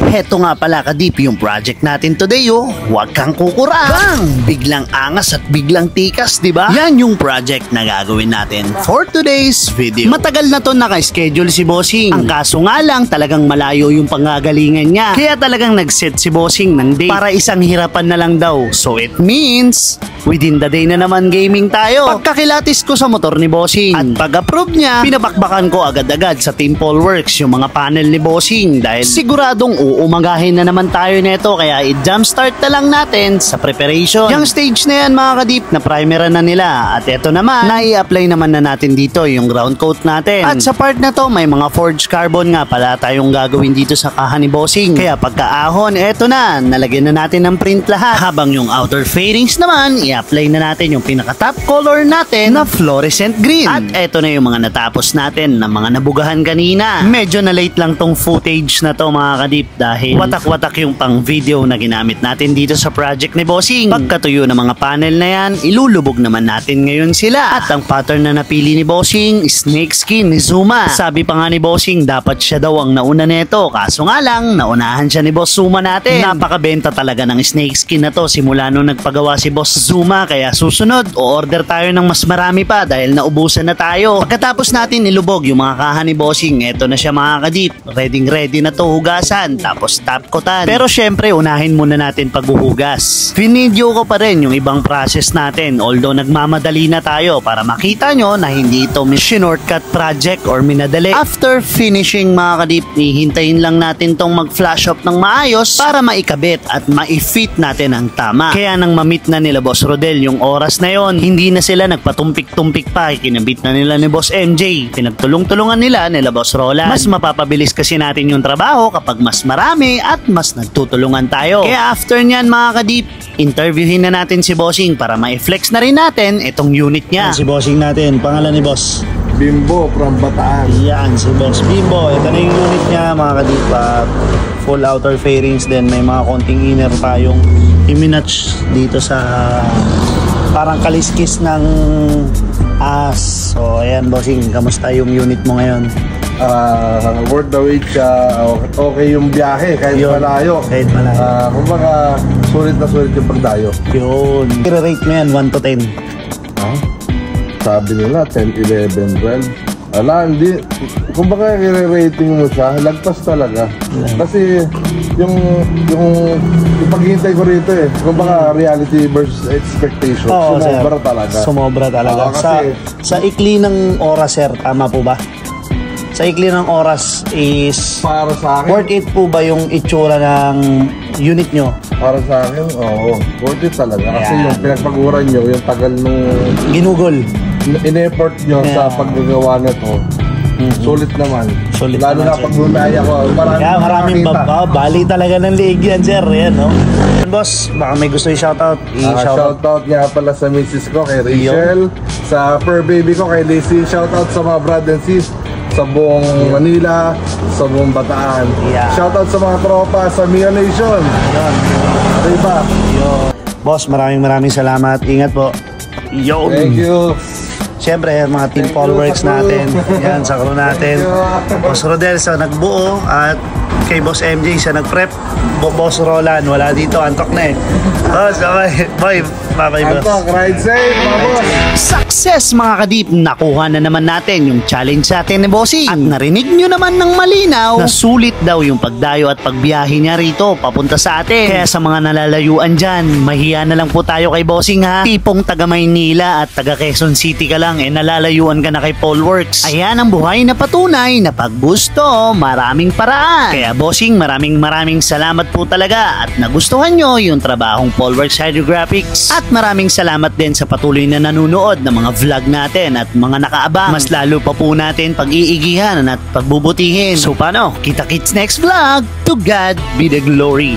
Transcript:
Heto nga pala kadip yung project natin today oh. Huwag kang kukura. Bang! Biglang angas at biglang tikas, di ba? Yan yung project na gagawin natin for today's video. Matagal na to naka-schedule si Bossing. Ang kaso nga lang talagang malayo yung pangagalingan niya. Kaya talagang nag-set si Bossing ng date para isang hirapan na lang daw. So it means within the day na naman gaming tayo. Pagkakilatis ko sa motor ni Bossing at pag-approve niya, pinabakbakan ko agad-agad sa Team Polworks yung mga panel ni Bossing dahil siguradong uumagahin na naman tayo neto, kaya i-jumpstart na lang natin sa preparation. Yung stage na yan mga kadip, na primera na nila at eto naman, nai-apply naman na natin dito yung ground coat natin. At sa part na to, may mga forged carbon nga pala tayong gagawin dito sa kaha ni Bossing. Kaya pagkaahon, eto na, nalagyan na natin ng print lahat. Habang yung outer fairings naman, i-apply na natin yung pinaka-top color natin na fluorescent green. At eto na yung mga natapos natin na mga nabugahan kanina. Medyo na late lang tong footage na to mga kadip dahil watak-watak yung pang video na ginamit natin dito sa project ni Bossing. Pagkatuyo ng mga panel na yan, ilulubog naman natin ngayon sila. At ang pattern na napili ni Bossing, snake skin ni Zuma. Sabi pa nga ni Bossing, dapat siya daw ang nauna neto. Kaso nga lang, naunahan siya ni Boss Zuma natin. Napakabenta talaga ng snake skin na to simula nung nagpagawa si Boss Zuma. Kaya susunod, o-order tayo ng mas marami pa dahil naubusan na tayo. Pagkatapos natin nilubog yung mga kaha ni Bossing, eto na siya mga kadip. Ready na to hugasan. Tapos top coatan. Pero syempre unahin muna natin paghuhugas. Video ko pa rin yung ibang process natin, although nagmamadali na tayo para makita nyo na hindi ito shortcut project or minadali. After finishing mga kadip, hihintayin lang natin tong mag-flash up ng maayos para maikabit at ma-fit natin ang tama. Kaya nang ma-meet na nila Boss Rodel yung oras na yon, hindi na sila nagpatumpik-tumpik pa, kinabit na nila ni Boss MJ. Pinagtulong-tulungan nila Boss Roland. Mas mapapabilis kasi natin yung trabaho kapag mas marami at mas nagtutulungan tayo. Kaya after nyan mga kadip, interviewin na natin si Bossing para ma-flex na rin natin itong unit niya. Si Bossing natin, pangalan ni Boss? Bimbo from Bataan. Yan, si Boss Bimbo. Ito na yung unit niya mga kadip. Full outer fairings din. May mga konting inner tayong iminatch dito sa parang kaliskis ng as. So ayan Bossing, kamusta yung unit mo ngayon? Worth the wait siya. Okay yung biyahe kahit malayo. Kahit malayo. Kumbaga sulit na sulit yung pagdayo. Yun. I-rate mo yan 1 to 10. Sabi nila 10, 11, 12. Wala, hindi. Kumbaga i-rating mo siya, lagpas talaga. Kasi yung paghihintay ko rito kumbaga reality versus expectation. Sumobra talaga. Sumobra talaga. Sa ikli ng oras sir, tama po ba? Sa ikli ng oras is para sa akin, worth it po ba yung itsura ng unit nyo? Para sa akin, oo. Worth it talaga. Kasi yung pinagpaguran nyo, yung tagal nung ginugol, in-effort nyo sa paggagawa na to, sulit naman. Sulit lalo naman, na pag bumaya ko, maraming bali talaga ng liig yan sir. Yan, no? Boss, baka may gusto i-shoutout. Shoutout nga pala sa misis ko, kay Rachel. Sa fur baby ko, kay Daisy. Shoutout sa mga brad and sis sa buong Manila, sa buong Bataan. Shoutout sa mga tropa sa Mia Nation. Diba? Boss, maraming salamat. Ingat po. Thank you. Siyempre, mga Team Polworks natin. Yan, sa crew natin. Boss Rodel sa nagbuo at kay Boss MJ sa nagprep. Boss Roland, wala dito. Antok na Boss, bye. Bye, boss. Antok, ride safe, mga boss. Success mga kadip, nakuha na naman natin yung challenge sa atin ni Bossing. At narinig nyo naman ng malinaw na sulit daw yung pagdayo at pagbiyahe niya rito papunta sa atin. Kaya sa mga nalalayuan dyan, mahiya na lang po tayo kay Bossing ha. Tipong taga Maynila at taga Quezon City ka lang nalalayuan ka na kay Polworks. Ayan ang buhay na patunay na pag gusto, maraming paraan. Kaya Bossing, maraming salamat po talaga at nagustuhan nyo yung trabahong Polworks Hydrographics. At maraming salamat din sa patuloy na nanonood ng mga vlog natin at mga nakaabang. Mas lalo pa po natin pag-iigihan at pagbubutihin. So paano? Kita-kits next vlog. To God be the glory.